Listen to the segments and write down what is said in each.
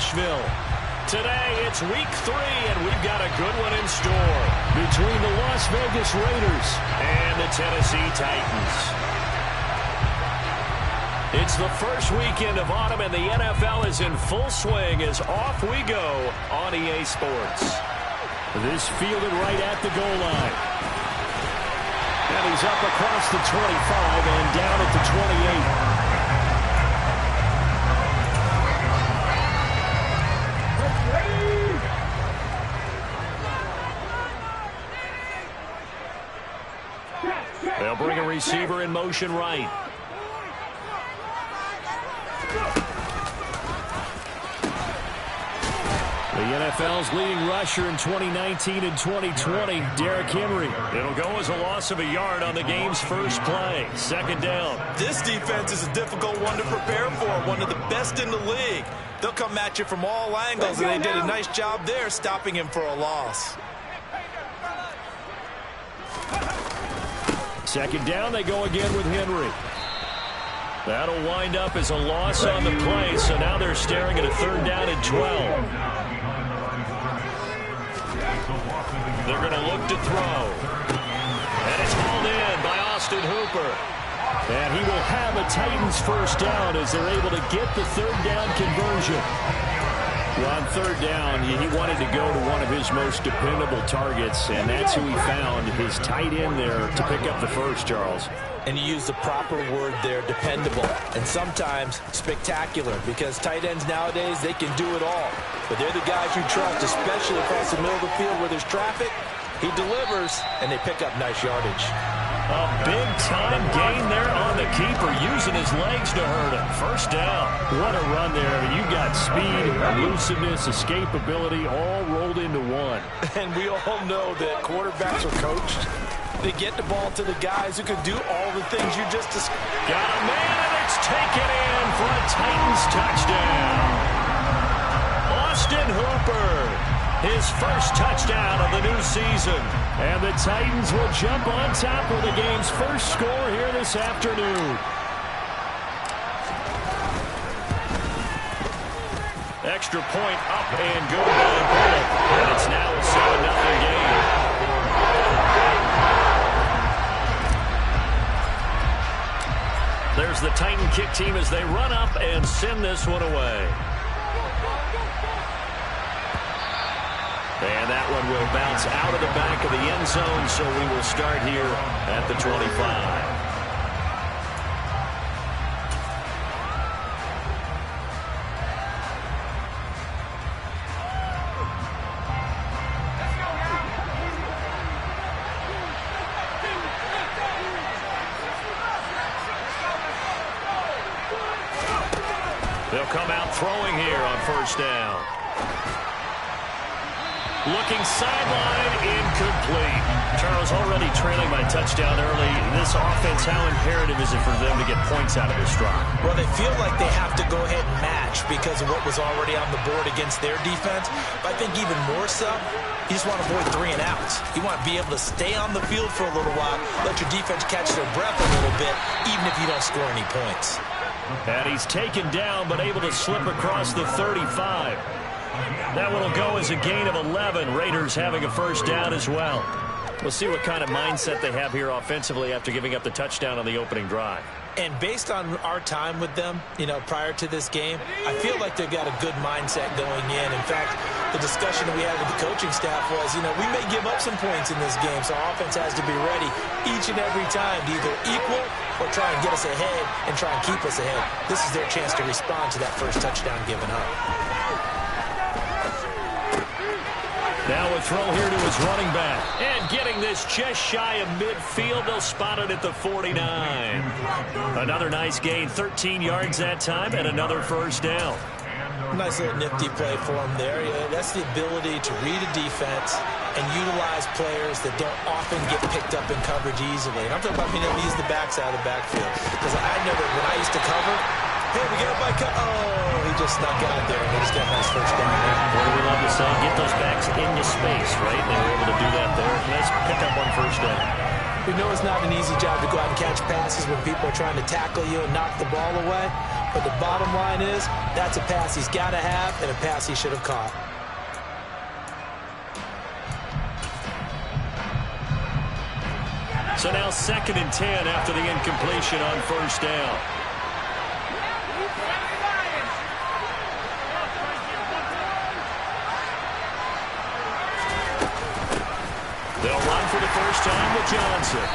Nashville. Today, it's week 3, and we've got a good one in store between the Las Vegas Raiders and the Tennessee Titans. It's the first weekend of autumn, and the NFL is in full swing as off we go on EA Sports. This fielded right at the goal line. And he's up across the 25 and down at the 28. They'll bring a receiver in motion right. The NFL's leading rusher in 2019 and 2020, Derrick Henry. It'll go as a loss of a yard on the game's first play. Second down. This defense is a difficult one to prepare for, one of the best in the league. They'll come at you from all angles, and they did a nice job there stopping him for a loss. Second down, they go again with Henry. That'll wind up as a loss on the play, so now they're staring at a third down and 12. They're going to look to throw. And it's hauled in by Austin Hooper. And he will have a Titans first down as they're able to get the third down conversion. Well, on third down, he wanted to go to one of his most dependable targets, and that's who he found, his tight end there, to pick up the first, Charles. And you use the proper word there, dependable, and sometimes spectacular, because tight ends nowadays, they can do it all. But they're the guys you trust, especially across the middle of the field where there's traffic. He delivers, and they pick up nice yardage. A big-time gain there on the keeper, using his legs to hurt him. First down. What a run there. You got speed, elusiveness, escapability, all rolled into one. And we all know that quarterbacks are coached. They get the ball to the guys who can do all the things you just described. Got a man, and it's taken in for a Titans touchdown. Austin Hooper. His first touchdown of the new season. And the Titans will jump on top of the game's first score here this afternoon. Extra point up and good by Bullock. And it's now a 7-0 game. There's the Titan kick team as they run up and send this one away. And that one will bounce out of the back of the end zone, so we will start here at the 25. They'll come out throwing here on first down. Looking sideline, incomplete. Charles, already trailing by touchdown early. This offense, how imperative is it for them to get points out of this drive? Well, they feel like they have to go ahead and match because of what was already on the board against their defense. But I think even more so, you just want to avoid 3 and outs. You want to be able to stay on the field for a little while, let your defense catch their breath a little bit, even if you don't score any points. And he's taken down, but able to slip across the 35. That one will go as a gain of 11. Raiders having a first down as well. We'll see what kind of mindset they have here offensively after giving up the touchdown on the opening drive. And based on our time with them, prior to this game, I feel like they've got a good mindset going in. In fact, the discussion that we had with the coaching staff was, we may give up some points in this game, so our offense has to be ready each and every time to either equal or try and get us ahead and try and keep us ahead. This is their chance to respond to that first touchdown given up. Now a throw here to his running back. And getting this just shy of midfield. They'll spot it at the 49. Another nice gain. 13 yards that time and another first down. Nice little nifty play for him there. That's the ability to read a defense and utilize players that don't often get picked up in coverage easily. And I'm talking about being able to use the backs out of the backfield. Because I know that when I used to cover, hey, we get up by he just snuck out there and they just got a nice first down there. What do we love to say? Get those backs into space, right? They were able to do that there. Let's pick up one first down. We know it's not an easy job to go out and catch passes when people are trying to tackle you and knock the ball away. But the bottom line is, that's a pass he's got to have and a pass he should have caught. So now 2nd and 10 after the incompletion on first down. They'll run for the first time with Johnson.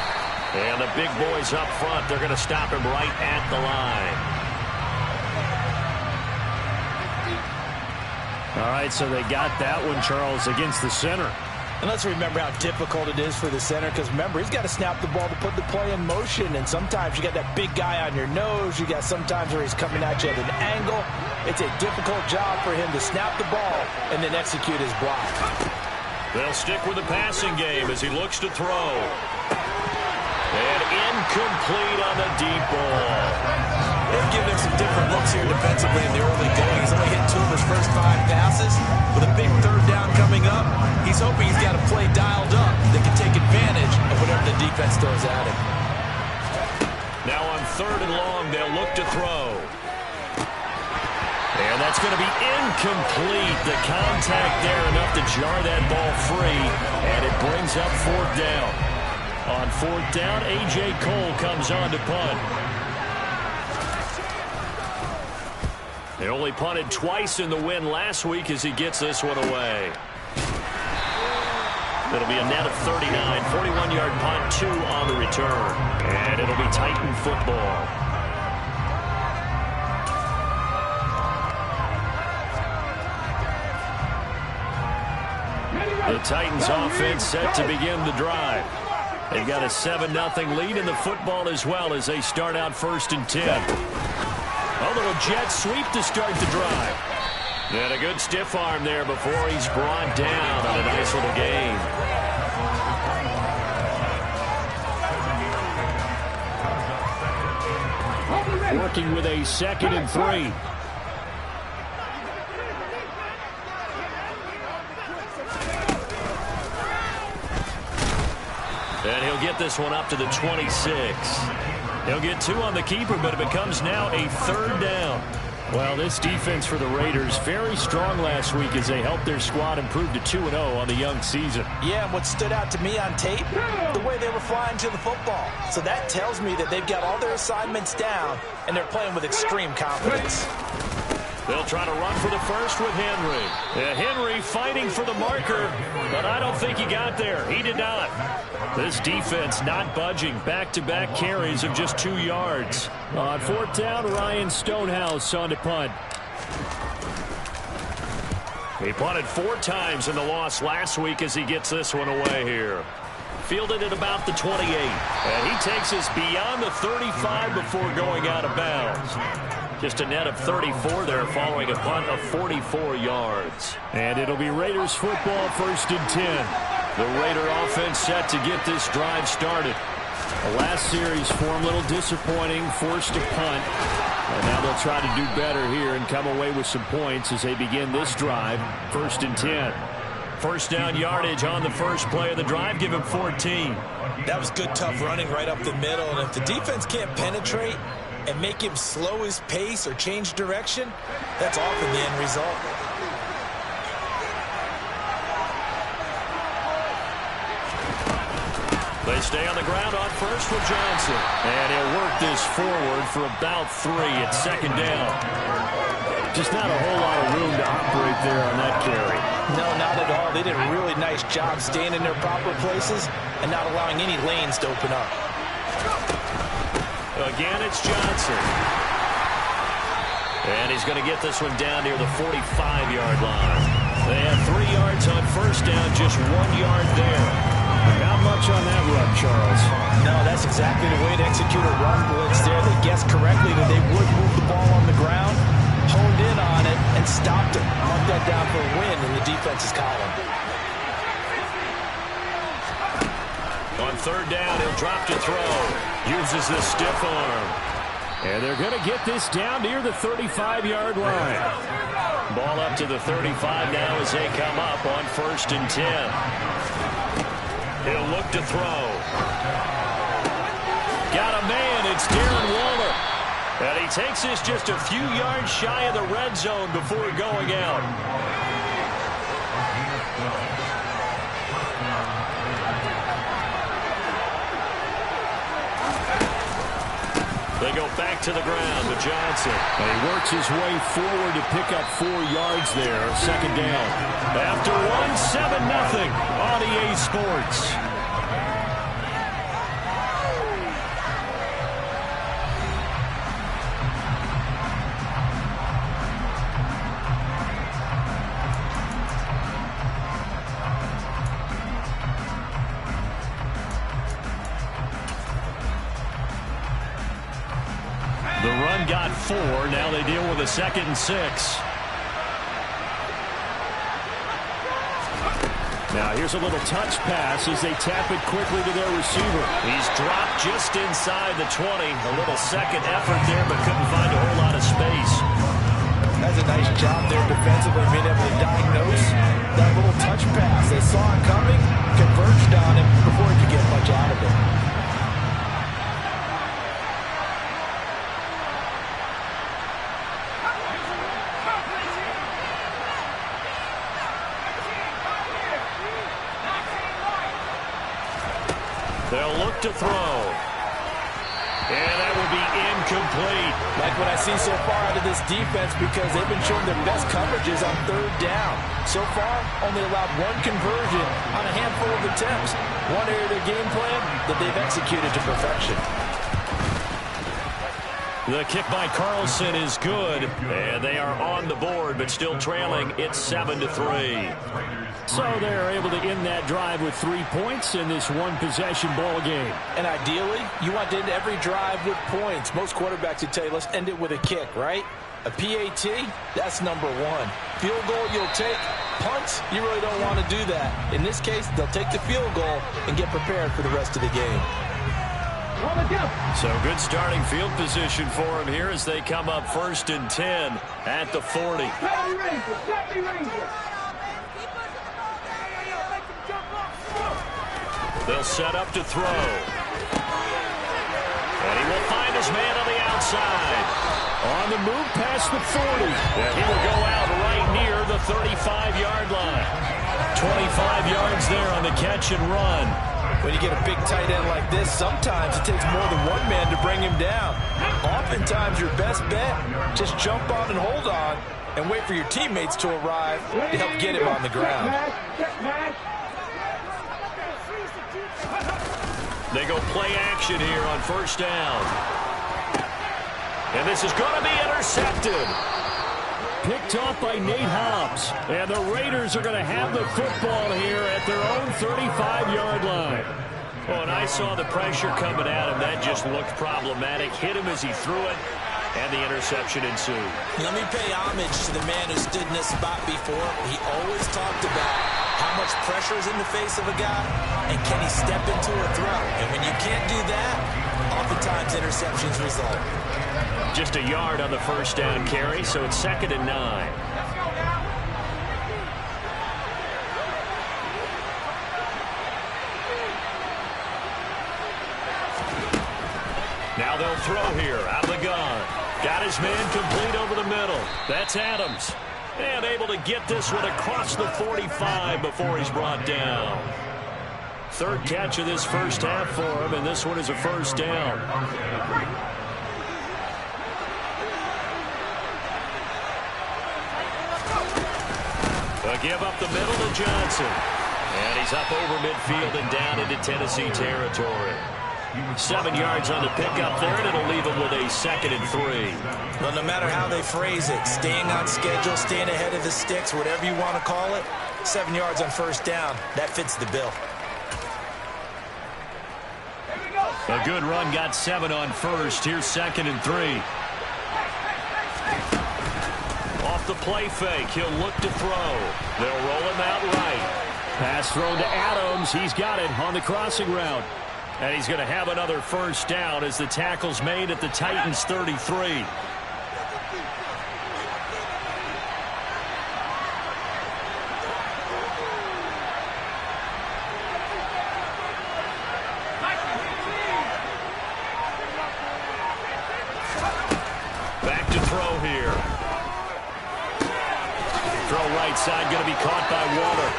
And the big boys up front, they're going to stop him right at the line. All right, so they got that one, Charles, against the center. And let's remember how difficult it is for the center, because remember, he's got to snap the ball to put the play in motion, and sometimes you got that big guy on your nose. You got sometimes where he's coming at you at an angle. It's a difficult job for him to snap the ball and then execute his block. They'll stick with the passing game as he looks to throw. And incomplete on the deep ball. They've given him some different looks here defensively in the early going. He's only hit 2 of his first 5 passes. With a big 3rd down coming up, he's hoping he's got a play dialed up that can take advantage of whatever the defense throws at him. Now on 3rd and long, they'll look to throw. And that's going to be incomplete. The contact there enough to jar that ball free. And it brings up 4th down. On 4th down, A.J. Cole comes on to punt. They only punted twice in the win last week as he gets this one away. It'll be a net of 39, 41-yard punt, 2 on the return. And it'll be Titan football. The Titans offense set to begin the drive. They've got a 7-0 lead in the football as well as they start out 1st and 10. A little jet sweep to start the drive. And a good stiff arm there before he's brought down on a nice little gain. Working with a 2nd and 3. And he'll get this one up to the 26. He'll get 2 on the keeper, but it becomes now a 3rd down. Well, this defense for the Raiders, very strong last week as they helped their squad improve to 2-0 on the young season. Yeah, and what stood out to me on tape, the way they were flying to the football. So that tells me that they've got all their assignments down, and they're playing with extreme confidence. They'll try to run for the first with Henry. Henry fighting for the marker, but I don't think he got there. He did not. This defense not budging. Back-to-back carries of just 2 yards. On 4th down, Ryan Stonehouse on to punt. He punted 4 times in the loss last week as he gets this one away here. Fielded at about the 28. And he takes us beyond the 35 before going out of bounds. Just a net of 34 there following a punt of 44 yards. And it'll be Raiders football 1st and 10. The Raider offense set to get this drive started. The last series for him, a little disappointing, forced to punt. And now they'll try to do better here and come away with some points as they begin this drive, 1st and 10. 1st down yardage on the first play of the drive, give him 14. That was good, tough running right up the middle. And if the defense can't penetrate and make him slow his pace or change direction, that's often the end result. They stay on the ground on first with Johnson. And he'll work this forward for about 3 at 2nd down. Just not a whole lot of room to operate there on that carry. No, not at all. They did a really nice job staying in their proper places and not allowing any lanes to open up. Again, it's Johnson. And he's going to get this one down near the 45-yard line. They have 3 yards on 1st down, just 1 yard there. Not much on that run, Charles. No, that's exactly the way to execute a run blitz there. They guessed correctly that they would move the ball on the ground, honed in on it, and stopped it. Marked that down for a win in the defense's column. On 3rd down, he'll drop to throw. Uses the stiff arm. And they're going to get this down near the 35-yard line. Ball up to the 35 now as they come up on 1st and 10. He'll look to throw. Got a man. It's Darren Waller. And he takes this just a few yards shy of the red zone before going out. They go back to the ground to Johnson. And he works his way forward to pick up 4 yards there. Second down. After one, 7-0 on EA Sports. The run got 4. Now they deal with a 2nd and 6. Now here's a little touch pass as they tap it quickly to their receiver. He's dropped just inside the 20. A little second effort there, but couldn't find a whole lot of space. That's a nice job there defensively, being able to diagnose that little touch pass. They saw it coming, converged on him before he could get much out of it. They'll look to throw. And that will be incomplete. Like what I see so far out of this defense, because they've been showing their best coverages on 3rd down. So far, only allowed 1 conversion on a handful of attempts. One area of their game plan that they've executed to perfection. The kick by Carlson is good, and they are on the board, but still trailing. It's 7-3. So they're able to end that drive with 3 points in this one-possession ball game. And ideally, you want to end every drive with points. Most quarterbacks would tell you, let's end it with a kick, right? A PAT, that's number 1. Field goal, you'll take. Punts, you really don't want to do that. In this case, they'll take the field goal and get prepared for the rest of the game. So good starting field position for him here as they come up 1st and 10 at the 40. They'll set up to throw. And he will find his man on the outside. On the move past the 40. And he will go out right near the 35-yard line. 25 yards there on the catch and run. When you get a big tight end like this, sometimes it takes more than one man to bring him down. Oftentimes, your best bet, just jump on and hold on and wait for your teammates to arrive to help get him on the ground. They go play action here on 1st down. And this is going to be intercepted. Picked off by Nate Hobbs. And the Raiders are going to have the football here at their own 35-yard line. Well, and I saw the pressure coming at him. That just looked problematic. Hit him as he threw it, and the interception ensued. Let me pay homage to the man who stood in this spot before. He always talked about how much pressure is in the face of a guy, and can he step into a throw? And when you can't do that, oftentimes interceptions result. Just a yard on the 1st down carry, so it's 2nd and 9. Now they'll throw here out of the gun. Got his man complete over the middle. That's Adams. And able to get this one across the 45 before he's brought down. 3rd catch of this first half for him, and this one is a 1st down. A give up the middle to Johnson. And he's up over midfield and down into Tennessee territory. 7 yards on the pickup there, and it'll leave him with a 2nd and 3. Well, no matter how they phrase it, staying on schedule, staying ahead of the sticks, whatever you want to call it, 7 yards on 1st down, that fits the bill. A good run got 7 on 1st. Here's 2nd and 3. Off the play fake, he'll look to throw. They'll roll him out right. Pass thrown to Adams. He's got it on the crossing route. And he's going to have another 1st down as the tackle's made at the Titans' 33. Throw right side, going to be caught by Waller.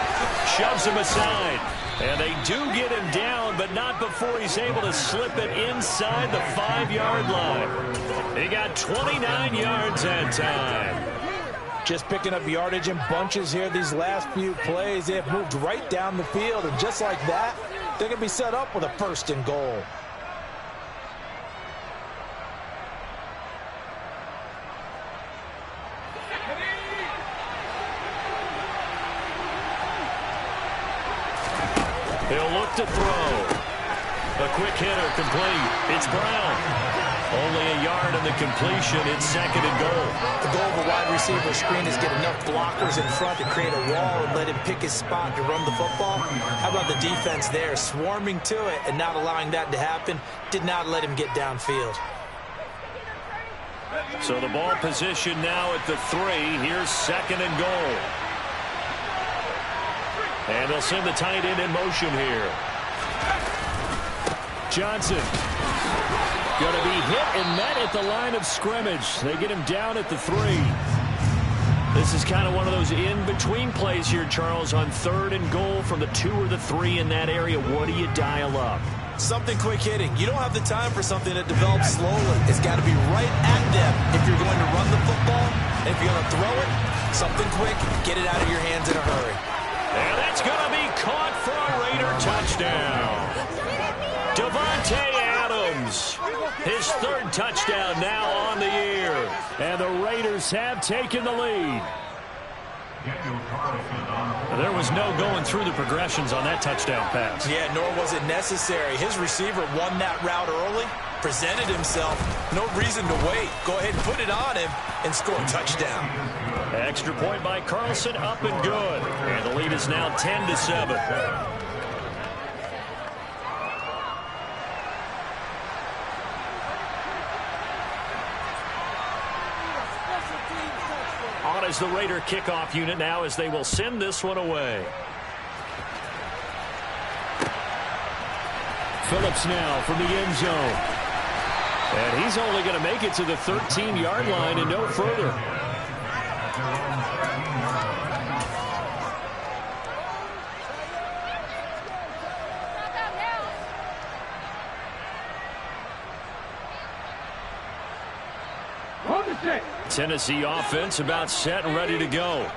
Shoves him aside. And they do get him down, but not before he's able to slip it inside the 5-yard line. He got 29 yards that time. Just picking up yardage in bunches here these last few plays. They have moved right down the field, and just like that, they're going to be set up with a 1st and goal. He'll look to throw. A quick hitter, complete. It's Brown. Only a yard on the completion. It's 2nd and goal. The goal of a wide receiver screen is get enough blockers in front to create a wall and let him pick his spot to run the football. How about the defense there, swarming to it and not allowing that to happen? Did not let him get downfield. So the ball position now at the 3. Here's 2nd and goal. And they'll send the tight end in motion here. Johnson. Going to be hit and met at the line of scrimmage. They get him down at the 3. This is kind of one of those in-between plays here, Charles, on 3rd and goal from the 2 or the 3 in that area. What do you dial up? Something quick hitting. You don't have the time for something that develops slowly. It's got to be right at them if you're going to run the football. And if you're going to throw it, something quick, get it out of your hands in a hurry. And that's going to be caught for a Raider touchdown. Davante Adams, his 3rd touchdown now on the year. And the Raiders have taken the lead. There was no going through the progressions on that touchdown pass. Yeah, nor was it necessary. His receiver won that route early, presented himself. No reason to wait. Go ahead and put it on him and score a touchdown. Extra point by Carlson, up and good. And the lead is now 10-7. On is the Raider kickoff unit now as they will send this one away. Phillips now from the end zone. And he's only going to make it to the 13-yard line and no further. Tennessee offense about set and ready to go.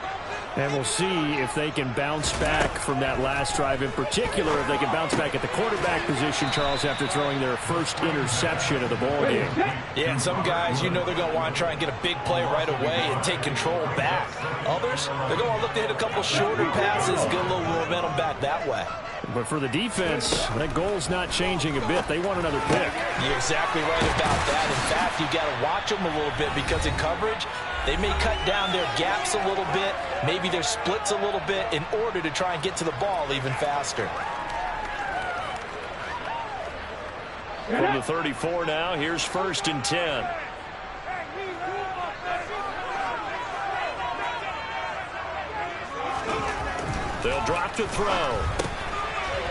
And we'll see if they can bounce back from that last drive, in particular if they can bounce back at the quarterback position, Charles, after throwing their first interception of the ball game. Yeah, and some guys, you know they're going to want to try and get a big play right away and take control back. Others, they're going to look to hit a couple shorter passes, get a little momentum back that way. But for the defense, that goal's not changing a bit. They want another pick. You're exactly right about that. In fact, you've got to watch them a little bit because in coverage, they may cut down their gaps a little bit, maybe their splits a little bit in order to try and get to the ball even faster. From the 34 now, here's 1st and 10. They'll drop to throw.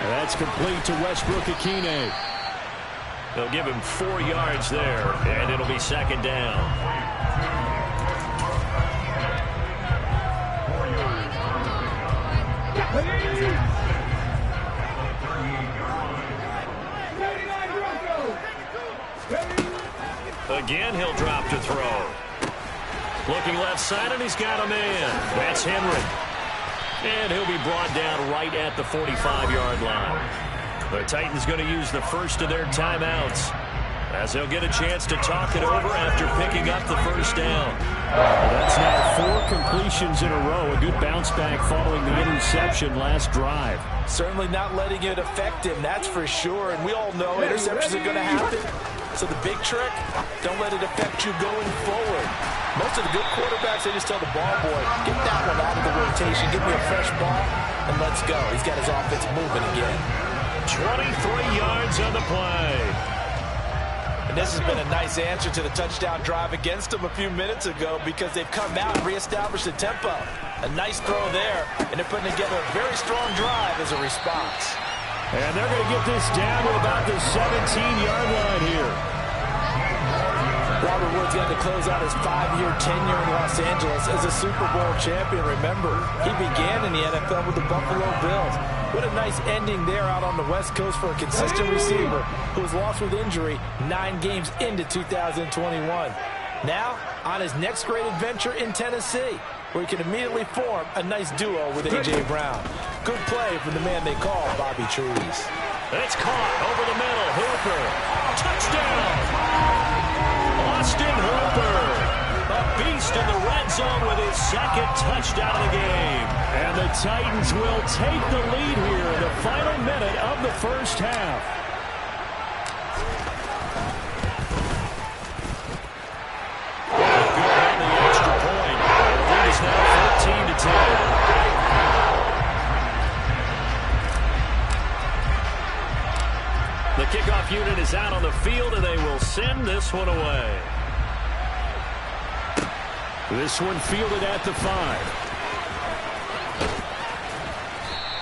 That's complete to Westbrook-Ikhine. They'll give him 4 yards there, and it'll be 2nd down. Again, he'll drop to throw. Looking left side, and he's got a man. That's Henry. And he'll be brought down right at the 45-yard line. The Titans going to use the first of their timeouts as they'll get a chance to talk it over after picking up the first down. That's now 4 completions in a row. A good bounce back following the interception last drive. Certainly not letting it affect him, that's for sure. And we all know interceptions are going to happen. So the big trick, don't let it affect you going forward. Most of the good quarterbacks, they just tell the ball boy, get that one out of the rotation, give me a fresh ball, and let's go. He's got his offense moving again. 23 yards on the play. And this has been a nice answer to the touchdown drive against them a few minutes ago because they've come out and reestablished the tempo. A nice throw there, and they're putting together a very strong drive as a response. And they're going to get this down to about the 17-yard line here. Robert Woods got to close out his 5-year tenure in Los Angeles as a Super Bowl champion. Remember, he began in the NFL with the Buffalo Bills. What a nice ending there out on the West Coast for a consistent receiver who was lost with injury 9 games into 2021. Now, on his next great adventure in Tennessee, where he can immediately form a nice duo with A.J. Brown. Good play from the man they call Bobby Trees. It's caught over the middle. Hooper. Touchdown. Austin Hooper. A beast in the red zone with his second touchdown of the game. And the Titans will take the lead here in the final minute of the first half. Good on the extra point. The lead is now 14-10. The kickoff unit is out on the field, and they will send this one away. This one fielded at the 5.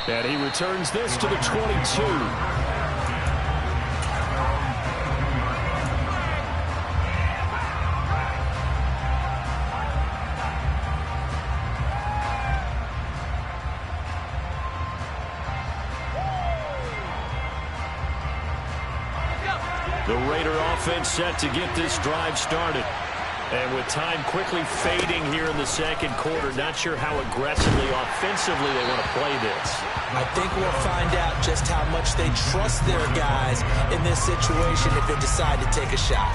And he returns this to the 22. The Raider offense set to get this drive started. And with time quickly fading here in the second quarter, not sure how aggressively, offensively they want to play this. I think we'll find out just how much they trust their guys in this situation if they decide to take a shot.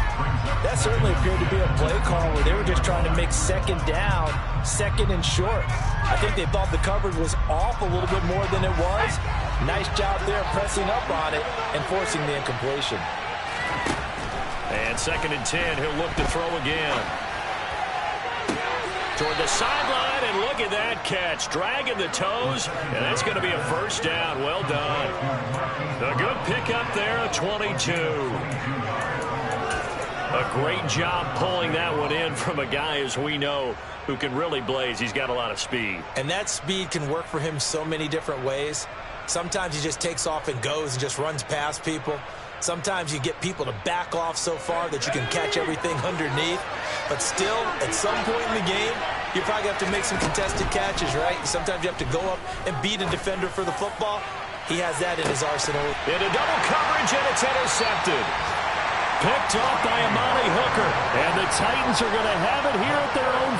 That certainly appeared to be a play call where they were just trying to make second down, second and short. I think they thought the coverage was off a little bit more than it was. Nice job there pressing up on it and forcing the incompletion. And 2nd and 10, he'll look to throw again. Toward the sideline, and look at that catch. Dragging the toes, and that's going to be a first down. Well done. A good pickup there, a 22. A great job pulling that one in from a guy, as we know, who can really blaze. He's got a lot of speed. And that speed can work for him so many different ways. Sometimes he just takes off and goes and just runs past people. Sometimes you get people to back off so far that you can catch everything underneath. But still, at some point in the game, you probably have to make some contested catches, right? Sometimes you have to go up and beat a defender for the football. He has that in his arsenal. Into double coverage, and it's intercepted. Picked off by Amani Hooker. And the Titans are going to have it here at their own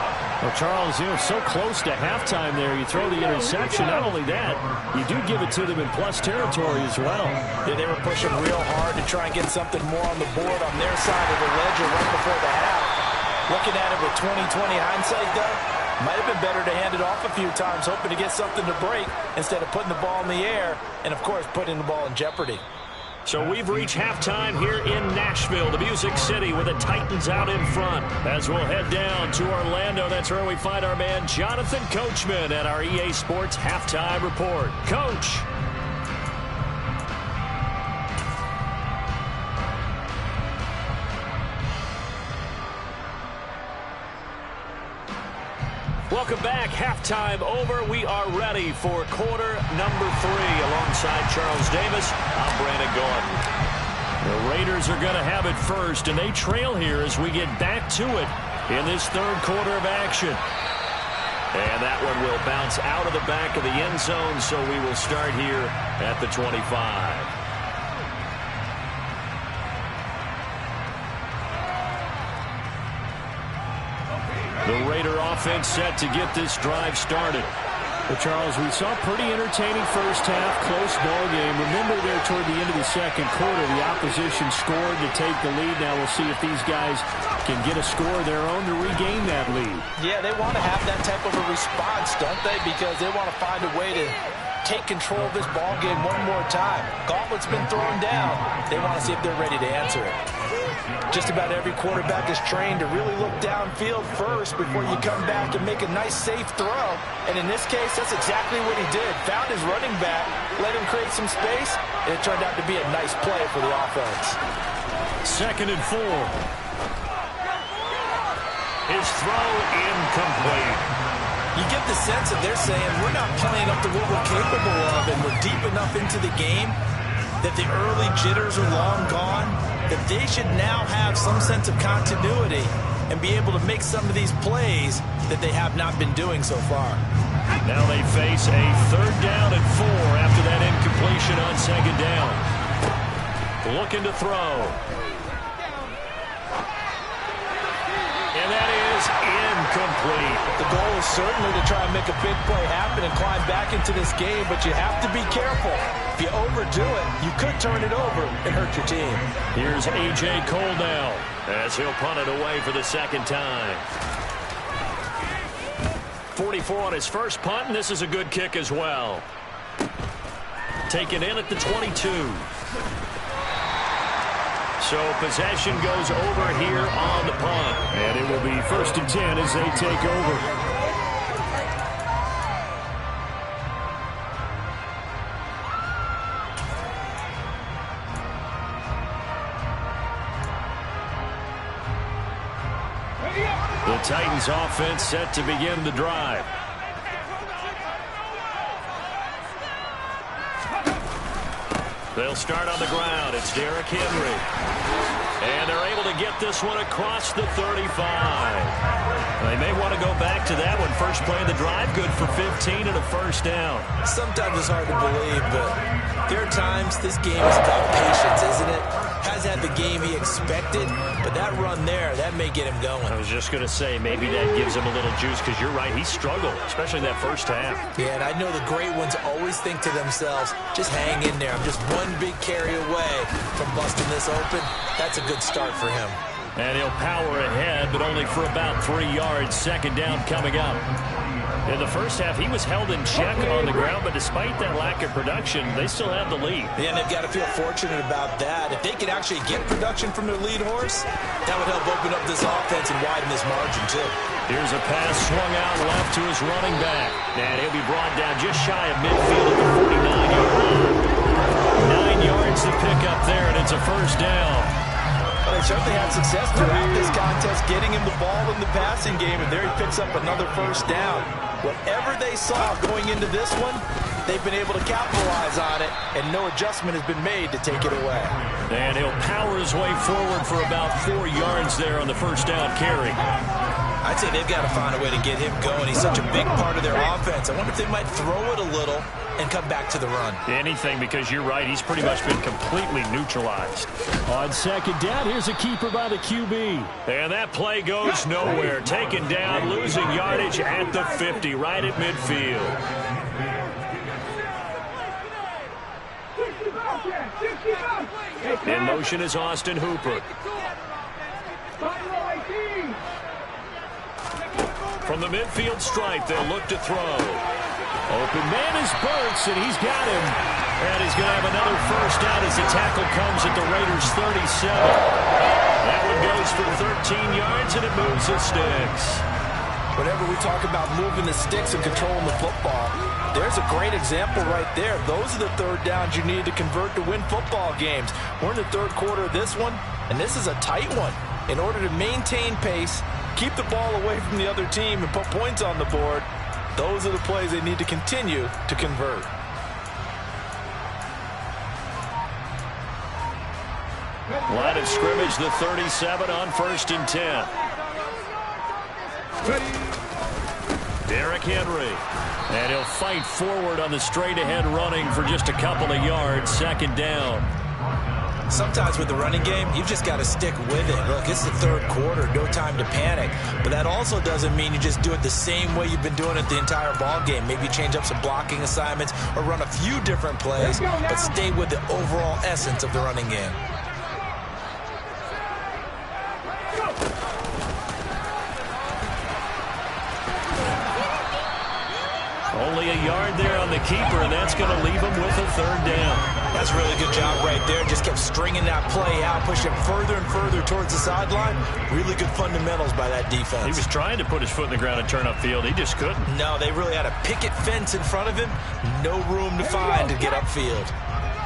15. Well, Charles, so close to halftime there. You throw the interception. Not only that, you do give it to them in plus territory as well. Yeah, they were pushing real hard to try and get something more on the board on their side of the ledger right before the half. Looking at it with 20/20 hindsight, though, might have been better to hand it off a few times, hoping to get something to break instead of putting the ball in the air and, of course, putting the ball in jeopardy. So we've reached halftime here in Nashville, the Music City, with the Titans out in front. As we'll head down to Orlando, that's where we find our man Jonathan Coachman at our EA Sports Halftime Report. Coach. Welcome back. Halftime over. We are ready for quarter number 3. Alongside Charles Davis, I'm Brandon Gordon. The Raiders are going to have it first, and they trail here as we get back to it in this third quarter of action. And that one will bounce out of the back of the end zone, so we will start here at the 25. The Raider offense set to get this drive started. Well, Charles, we saw a pretty entertaining first half, close ball game. Remember there toward the end of the second quarter, the opposition scored to take the lead. Now we'll see if these guys can get a score of their own to regain that lead. Yeah, they want to have that type of a response, don't they? Because they want to find a way to take control of this ball game one more time. Gauntlet's been thrown down. They want to see if they're ready to answer it. Just about every quarterback is trained to really look downfield first before you come back and make a nice, safe throw. And in this case, that's exactly what he did. Found his running back, let him create some space, and it turned out to be a nice play for the offense. 2nd and 4. His throw incomplete. You get the sense that they're saying we're not playing up to what we're capable of, and we're deep enough into the game that the early jitters are long gone. that they should now have some sense of continuity and be able to make some of these plays that they have not been doing so far. Now they face a 3rd down and 4 after that incompletion on 2nd down. Looking to throw. And that is incomplete. The goal is certainly to try and make a big play happen and climb back into this game, but you have to be careful. If you overdo it, you could turn it over and hurt your team. Here's A.J. Cole now as he'll punt it away for the 2nd time. 44 on his first punt, and this is a good kick as well. Taken in at the 22. So possession goes over here on the punt. And it will be 1st and 10 as they take over. The Titans offense set to begin the drive. They'll start on the ground. It's Derrick Henry. And they're able to get this one across the 35. They may want to go back to that one. First play of the drive, good for 15 and a 1st down. Sometimes it's hard to believe, but there are times this game is about patience, isn't it? Has had the game he expected, but that run there, that may get him going. I was just going to say, maybe that gives him a little juice, because you're right, he struggled, especially that first half. Yeah, and I know the great ones always think to themselves, just hang in there. I'm just one big carry away from busting this open. That's a good start for him. And he'll power ahead, but only for about 3 yards. 2nd down coming up. In the first half, he was held in check on the ground, but despite that lack of production, they still have the lead. Yeah, and they've got to feel fortunate about that. If they could actually get production from their lead horse, that would help open up this offense and widen this margin, too. Here's a pass swung out left to his running back. And he'll be brought down just shy of midfield at the 49-yard line. 9 yards to pick up there, and it's a 1st down. Well, they certainly had success throughout this contest, getting him the ball in the passing game, and there he picks up another 1st down. Whatever they saw going into this one, they've been able to capitalize on it, and no adjustment has been made to take it away. And he'll power his way forward for about 4 yards there on the 1st down carry. I'd say they've got to find a way to get him going. He's such a big part of their offense. I wonder if they might throw it a little and come back to the run. Anything, because you're right, he's pretty much been completely neutralized. On 2nd down, here's a keeper by the QB. And that play goes nowhere. Taken down, losing yardage at the 50, right at midfield. In motion is Austin Hooper. From the midfield stripe, they'll look to throw. Open man is Burks, and he's got him. And he's going to have another 1st down as the tackle comes at the Raiders' 37. That one goes for 13 yards, and it moves the sticks. Whenever we talk about moving the sticks and controlling the football, there's a great example right there. Those are the 3rd downs you need to convert to win football games. We're in the 3rd quarter of this one, and this is a tight one. In order to maintain pace, keep the ball away from the other team, and put points on the board, those are the plays they need to continue to convert. Line of scrimmage, the 37 on 1st and 10. Derrick Henry. And he'll fight forward on the straight-ahead running for just a couple of yards. 2nd down. Sometimes with the running game, you've just got to stick with it. Look, it's the 3rd quarter, no time to panic. But that also doesn't mean you just do it the same way you've been doing it the entire ball game. Maybe change up some blocking assignments or run a few different plays, but stay with the overall essence of the running game. Only a yard there on the keeper, and that's going to leave him with a 3rd down. That's a really good job right there. Just kept stringing that play out, pushing further and further towards the sideline. Really good fundamentals by that defense. He was trying to put his foot in the ground and turn upfield. He just couldn't. No, they really had a picket fence in front of him. No room to find to get upfield.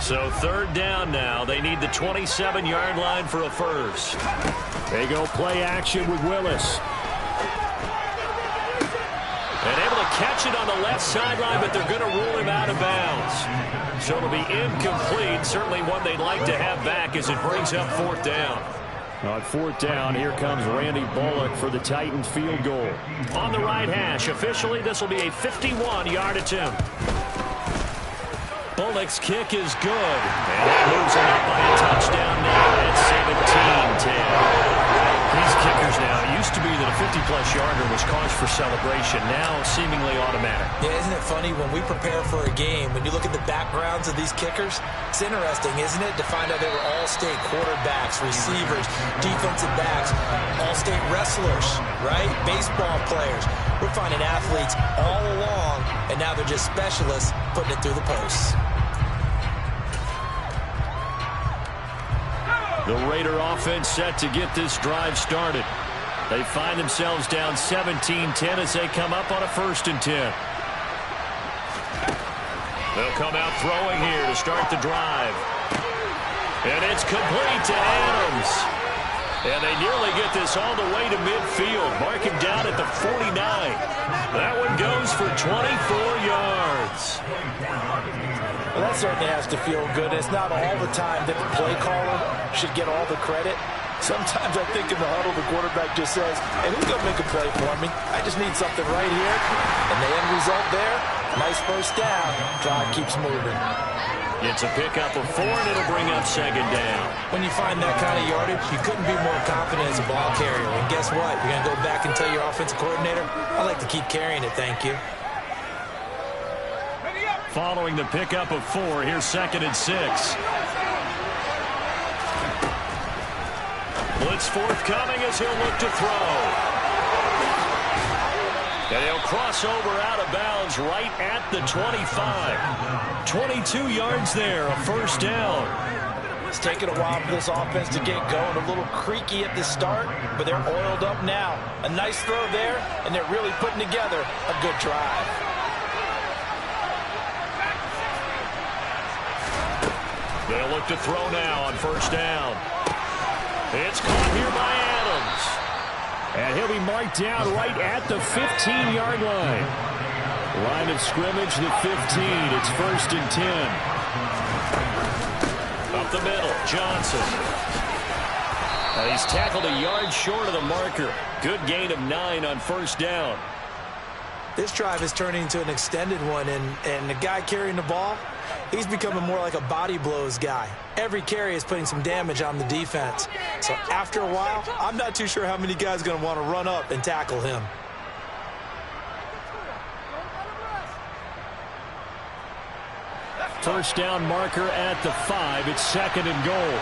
So 3rd down now. They need the 27-yard line for a 1st. They go play action with Willis. And able to catch it on the left sideline, but they're going to rule him out of bounds. So it'll be incomplete. Certainly one they'd like to have back as it brings up 4th down. On 4th down, here comes Randy Bullock for the Titans field goal. On the right hash, officially this will be a 51-yard attempt. Bullock's kick is good. And that moves him up by a touchdown now at 17-10. These kickers now, it used to be that a 50-plus yarder was cause for celebration. Now seemingly automatic. Yeah, isn't it funny when we prepare for a game, when you look at the backgrounds of these kickers, it's interesting, isn't it, to find out they were all-state quarterbacks, receivers, defensive backs, all-state wrestlers, right? Baseball players. We're finding athletes all along, and now they're just specialists putting it through the posts. The Raider offense set to get this drive started. They find themselves down 17-10 as they come up on a 1st and 10. They'll come out throwing here to start the drive. And it's complete to Adams. And they nearly get this all the way to midfield. Mark him down at the 49. That one goes for 24 yards. Well, that certainly has to feel good. It's not all the time that the play caller should get all the credit. Sometimes I think in the huddle, the quarterback just says, hey, who's going to make a play for me? I just need something right here. And the end result there, nice 1st down. Drive keeps moving. It's a pickup of 4, and it'll bring up 2nd down. When you find that kind of yardage, you couldn't be more confident as a ball carrier. And guess what? You're going to go back and tell your offensive coordinator, I like to keep carrying it, thank you. Following the pickup of 4, here's 2nd and 6. Blitz forthcoming as he'll look to throw. And he'll cross over out of bounds right at the 25. 22 yards there, a 1st down. It's taken a while for this offense to get going. A little creaky at the start, but they're oiled up now. A nice throw there, and they're really putting together a good drive. They'll look to throw now on 1st down. It's caught here by Adams. And he'll be marked down right at the 15-yard line. Line of scrimmage, the 15. It's 1st and 10. Up the middle, Johnson. He's tackled a yard short of the marker. Good gain of 9 on 1st down. This drive is turning into an extended one, and the guy carrying the ball, he's becoming more like a body blows guy. Every carry is putting some damage on the defense. So after a while, I'm not too sure how many guys are going to want to run up and tackle him. First down marker at the 5. It's 2nd and goal.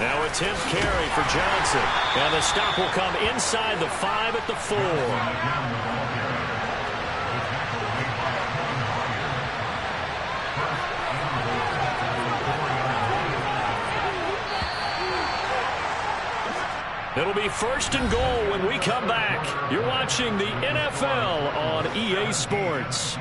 Now a 10th carry for Johnson. And the stop will come inside the 5 at the 4. It'll be 1st and goal when we come back. You're watching the NFL on EA Sports.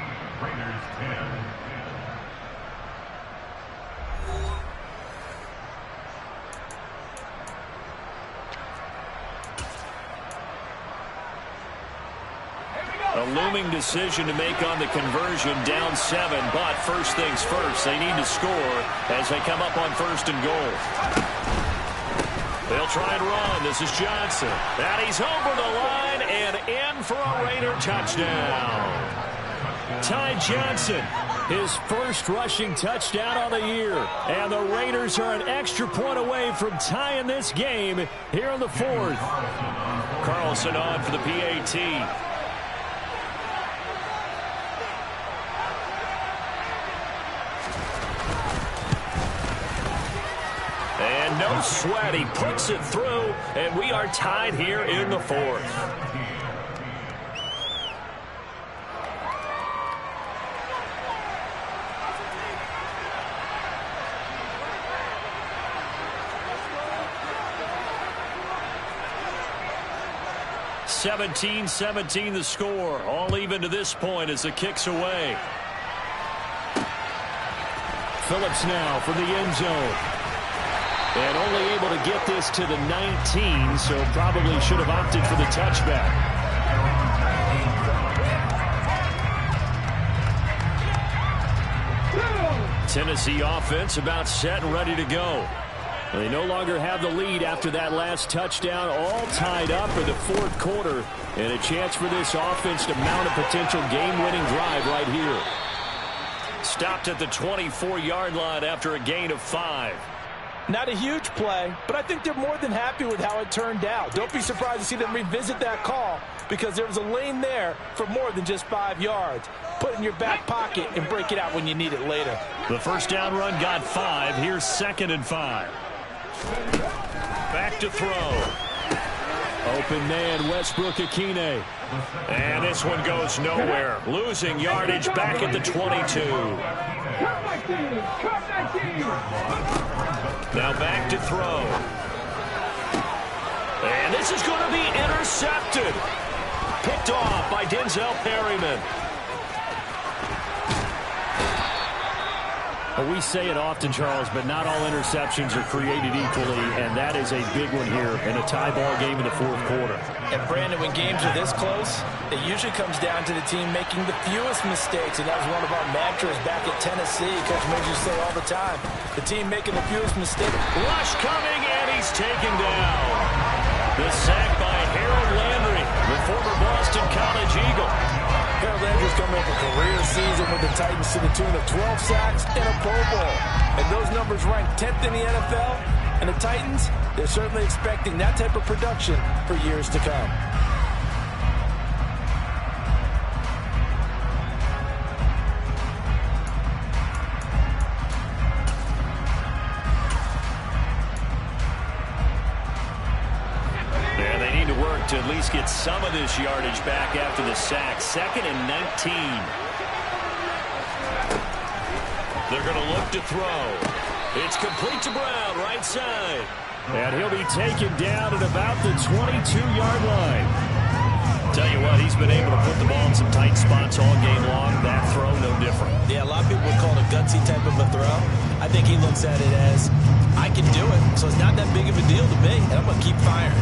A looming decision to make on the conversion, down 7, but first things first, they need to score as they come up on 1st and goal. They'll try and run. This is Johnson. And he's over the line and in for a Raider touchdown. Ty Johnson, his first rushing touchdown on the year. And the Raiders are an extra point away from tying this game here in the 4th. Carlson on for the PAT. And no sweat, he puts it through, and we are tied here in the 4th. (17-17) the score, all even to this point as the kick's away. Phillips now from the end zone. And only able to get this to the 19, so probably should have opted for the touchback. Tennessee offense about set and ready to go. They no longer have the lead after that last touchdown, all tied up for the fourth quarter, and a chance for this offense to mount a potential game-winning drive right here. Stopped at the 24-yard line after a gain of 5. Not a huge play, but I think they're more than happy with how it turned out. Don't be surprised to see them revisit that call because there was a lane there for more than just 5 yards. Put it in your back pocket and break it out when you need it later. The first down run got 5. Here's 2nd and 5. Back to throw. Open man, Westbrook-Ikhine. And this one goes nowhere. Losing yardage back at the 22. Now back to throw. And this is going to be intercepted. Picked off by Denzel Perryman. We say it often, Charles, but not all interceptions are created equally, and that is a big one here in a tie ball game in the fourth quarter. And, Brandon, when games are this close, it usually comes down to the team making the fewest mistakes, and that was one of our mantras back at Tennessee. Coach Major say all the time, the team making the fewest mistakes. Rush coming, and he's taken down. The sack by Harold Landry, the former Boston College Eagle. Harold Landry's coming up a career season with the Titans to the tune of 12 sacks and a Pro Bowl. And those numbers rank 10th in the NFL. And the Titans, they're certainly expecting that type of production for years to come. To at least get some of this yardage back after the sack. 2nd and 19. They're going to look to throw. It's complete to Brown, right side. And he'll be taken down at about the 22-yard line. Tell you what, he's been able to put the ball in some tight spots all game long. That throw, no different. Yeah, a lot of people would call it a gutsy type of a throw. I think he looks at it as, I can do it, so it's not that big of a deal to me, and I'm going to keep firing.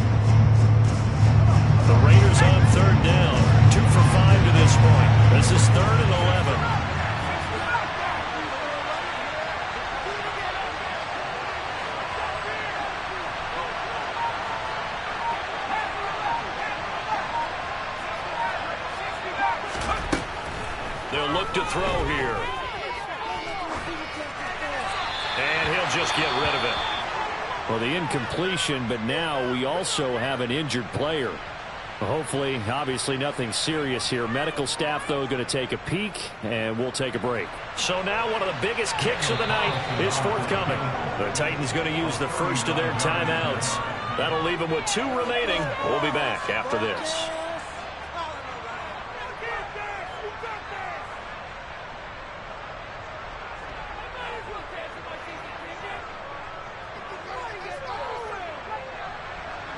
The Raiders on 3rd down. 2 for 5 to this point. This is 3rd and 11. They'll look to throw here. And he'll just get rid of it. Well, the incompletion, but now we also have an injured player. Hopefully, obviously nothing serious here. Medical staff, though, going to take a peek, and we'll take a break. So now one of the biggest kicks of the night is forthcoming. The Titans going to use the first of their timeouts. That'll leave them with 2 remaining. We'll be back after this.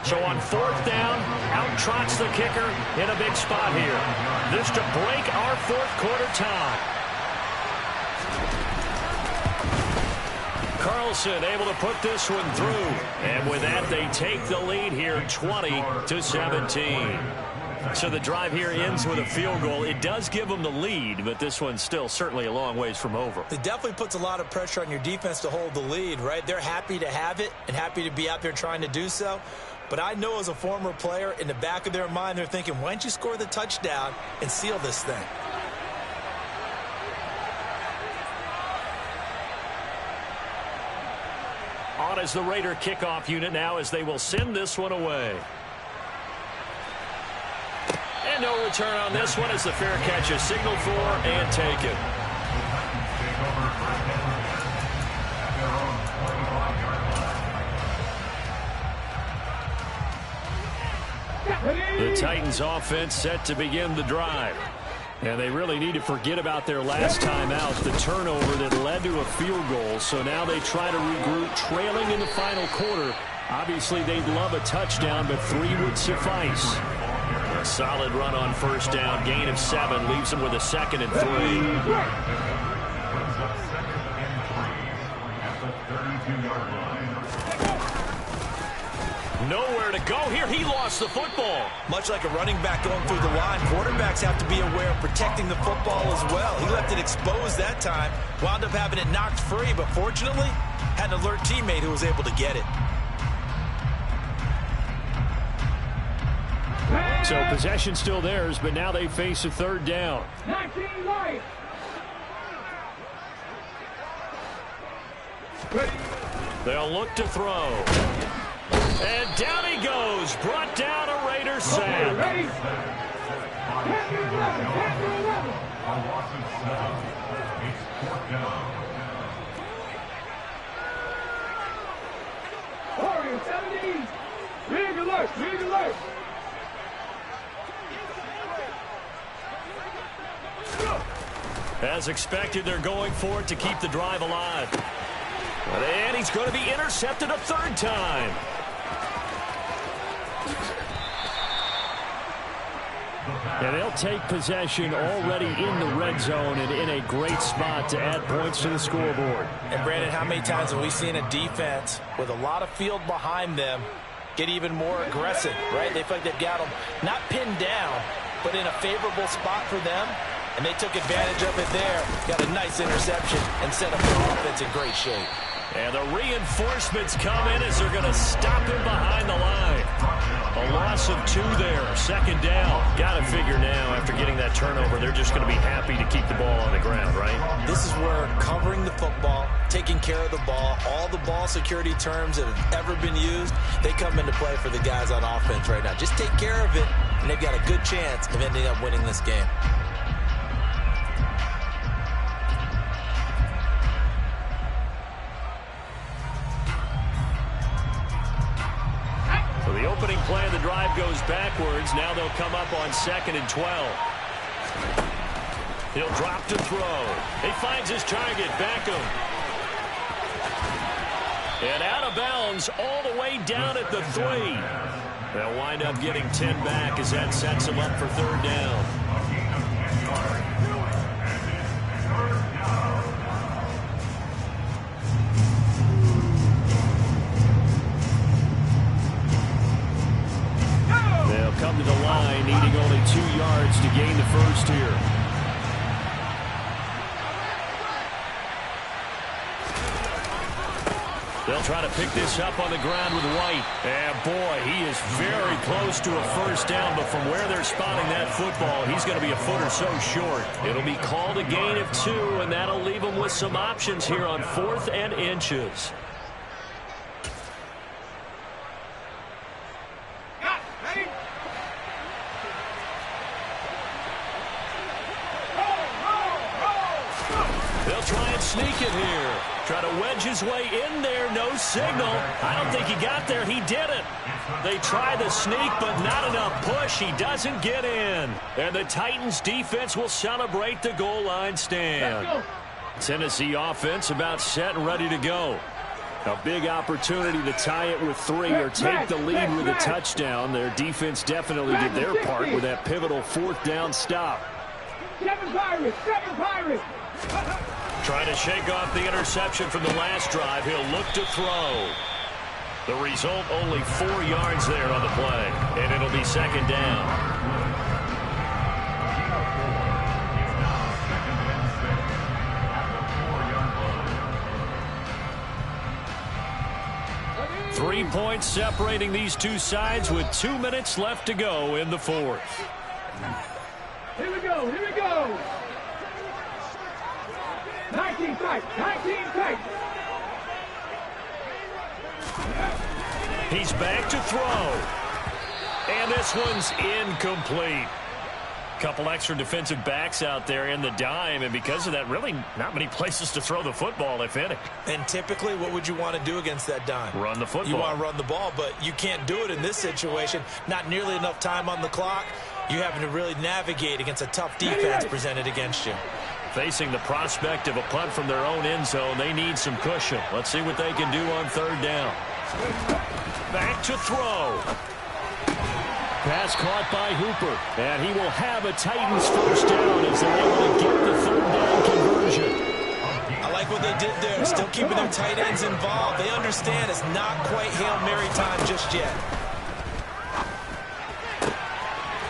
So on 4th down, out trots the kicker in a big spot here. This to break our fourth quarter tie. Carlson able to put this one through. And with that, they take the lead here 20-17. So the drive here ends with a field goal. It does give them the lead, but this one's still certainly a long ways from over. It definitely puts a lot of pressure on your defense to hold the lead, right? They're happy to have it and happy to be out there trying to do so. But I know as a former player, in the back of their mind, they're thinking, why don't you score the touchdown and seal this thing? On as the Raider kickoff unit now as they will send this one away. And no return on this one as the fair catch is signaled for and taken. The Titans offense set to begin the drive. And they really need to forget about their last time out, the turnover that led to a field goal. So now they try to regroup, trailing in the final quarter. Obviously, they'd love a touchdown, but 3 would suffice. A solid run on 1st down, gain of 7, leaves them with a 2nd and 3. Nowhere to go here. He lost the football. Much like a running back going through the line, quarterbacks have to be aware of protecting the football as well. He left it exposed that time, wound up having it knocked free, but fortunately, had an alert teammate who was able to get it. So possession still theirs, but now they face a third down. 19 right. They'll look to throw. And down he goes. Brought down a Raiders sack. Ready? 10 to 11. 10 to 11. Warriors 17. Rig alert. Rig alert. As expected, they're going for it to keep the drive alive. And he's going to be intercepted a third time. And they'll take possession already in the red zone and in a great spot to add points to the scoreboard. And Brandon, how many times have we seen a defense with a lot of field behind them get even more aggressive, right? They feel like they've got them not pinned down, but in a favorable spot for them. And they took advantage of it there. Got a nice interception and set up their offense in great shape. And the reinforcements come in as they're going to stop him behind the line. A loss of 2 there. Second down. Got to figure now, after getting that turnover, they're just going to be happy to keep the ball on the ground, right? This is where covering the football, taking care of the ball, all the ball security terms that have ever been used, they come into play for the guys on offense right now. Just take care of it, and they've got a good chance of ending up winning this game. So the opening play of the drive goes backwards. Now they'll come up on 2nd and 12. He'll drop to throw. He finds his target, Beckham. And out of bounds all the way down at the 3. They'll wind up getting 10 back as that sets them up for third down. They'll come to the line, needing only 2 yards to gain the first here. They'll try to pick this up on the ground with White. And boy, he is very close to a first down, but from where they're spotting that football, he's going to be a foot or so short. It'll be called a gain of 2, and that'll leave them with some options here on 4th and inches. They'll try and sneak it here. Try to wedge his way in there. No signal. I don't think he got there. He didn't. They try the sneak, but not enough push. He doesn't get in. And the Titans defense will celebrate the goal line stand. Tennessee offense about set and ready to go. A big opportunity to tie it with 3 or take the lead with a touchdown. Their defense definitely did their part with that pivotal 4th down stop. 7 Pirates! 7 Pirates! Trying to shake off the interception from the last drive. He'll look to throw. The result, only 4 yards there on the play. And it'll be 2nd down. Three points separating these two sides with 2 minutes left to go in the 4th. Here we go, here we go. 19 tight, 19 tight. He's back to throw. And this one's incomplete. Couple extra defensive backs out there in the dime, and because of that, really not many places to throw the football, if any. And typically, what would you want to do against that dime? Run the football. You want to run the ball, but you can't do it in this situation. Not nearly enough time on the clock. You're having to really navigate against a tough defense presented against you. Facing the prospect of a punt from their own end zone, they need some cushion. Let's see what they can do on 3rd down. Back to throw. Pass caught by Hooper, and he will have a Titans first down as they're able to get the 3rd down conversion. I like what they did there, still keeping their tight ends involved. They understand it's not quite Hail Mary time just yet.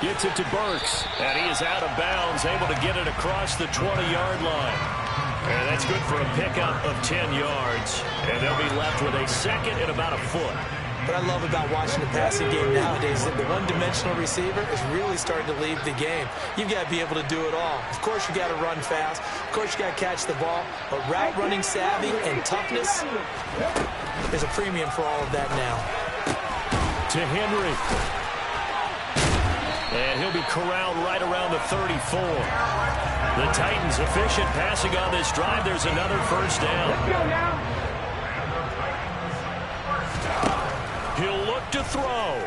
Gets it to Burks. And he is out of bounds, able to get it across the 20-yard line. And that's good for a pickup of 10 yards. And they'll be left with a second and about a foot. What I love about watching the passing game nowadays is that the one-dimensional receiver is really starting to leave the game. You've got to be able to do it all. Of course, you got to run fast. Of course, you got to catch the ball. But route running savvy and toughness, there's a premium for all of that now. To Henry. And he'll be corralled right around the 34. The Titans efficient passing on this drive. There's another first down. Let's go now. He'll look to throw.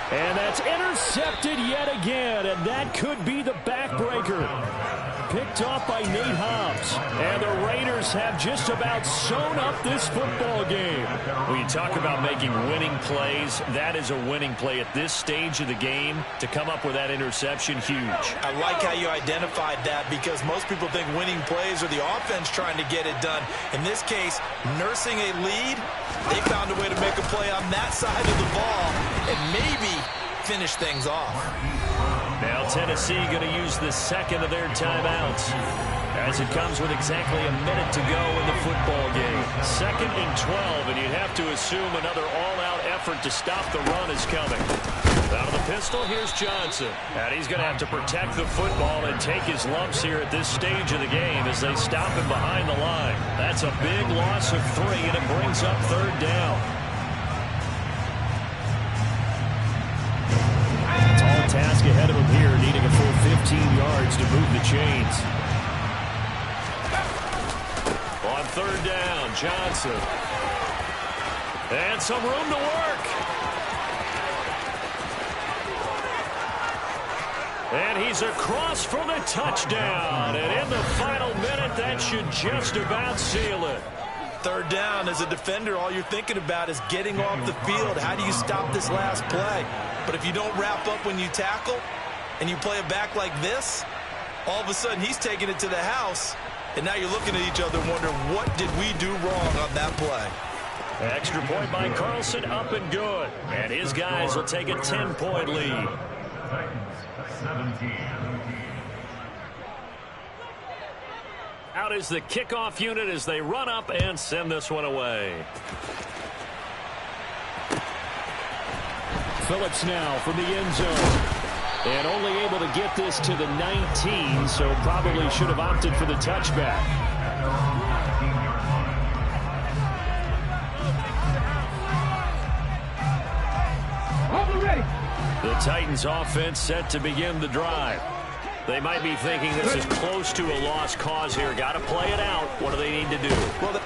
And that's intercepted yet again. And that could be the backbreaker. Picked off by Nate Hobbs. And the Raiders have just about sewn up this football game. When you talk about making winning plays, that is a winning play at this stage of the game. To come up with that interception, huge. I like how you identified that because most people think winning plays are the offense trying to get it done. In this case, nursing a lead, they found a way to make a play on that side of the ball and maybe finish things off. Now Tennessee going to use the second of their timeouts as it comes with exactly a minute to go in the football game. 2nd and 12, and you have to assume another all-out effort to stop the run is coming. Out of the pistol, here's Johnson. And he's going to have to protect the football and take his lumps here at this stage of the game as they stop him behind the line. That's a big loss of 3, and it brings up 3rd down. Task ahead of him here, needing a full 15 yards to move the chains. On 3rd down, Johnson. And some room to work. And he's across for the touchdown. And in the final minute, that should just about seal it. 3rd down, as a defender, all you're thinking about is getting off the field. How do you stop this last play? But if you don't wrap up when you tackle and you play it back like this, all of a sudden he's taking it to the house, and now you're looking at each other and wondering, what did we do wrong on that play? Extra point by Carlson, up and good. And his guys will take a 10-point lead. Titans 17. Out is the kickoff unit as they run up and send this one away. Phillips now from the end zone. And only able to get this to the 19, so probably should have opted for the touchback. The Titans offense set to begin the drive. They might be thinking this is close to a lost cause here. Got to play it out. What do they need to do?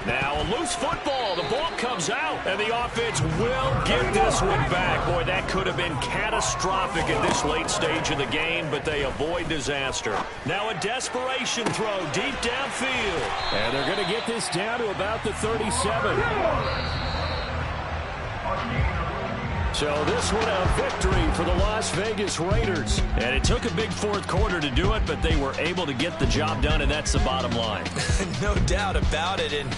Now a loose football. The ball comes out, and the offense will get this one back. Boy, that could have been catastrophic at this late stage of the game, but they avoid disaster. Now a desperation throw deep downfield. And they're going to get this down to about the 37. So this one a victory for the Las Vegas Raiders. And it took a big 4th quarter to do it, but they were able to get the job done, and that's the bottom line. No doubt about it. And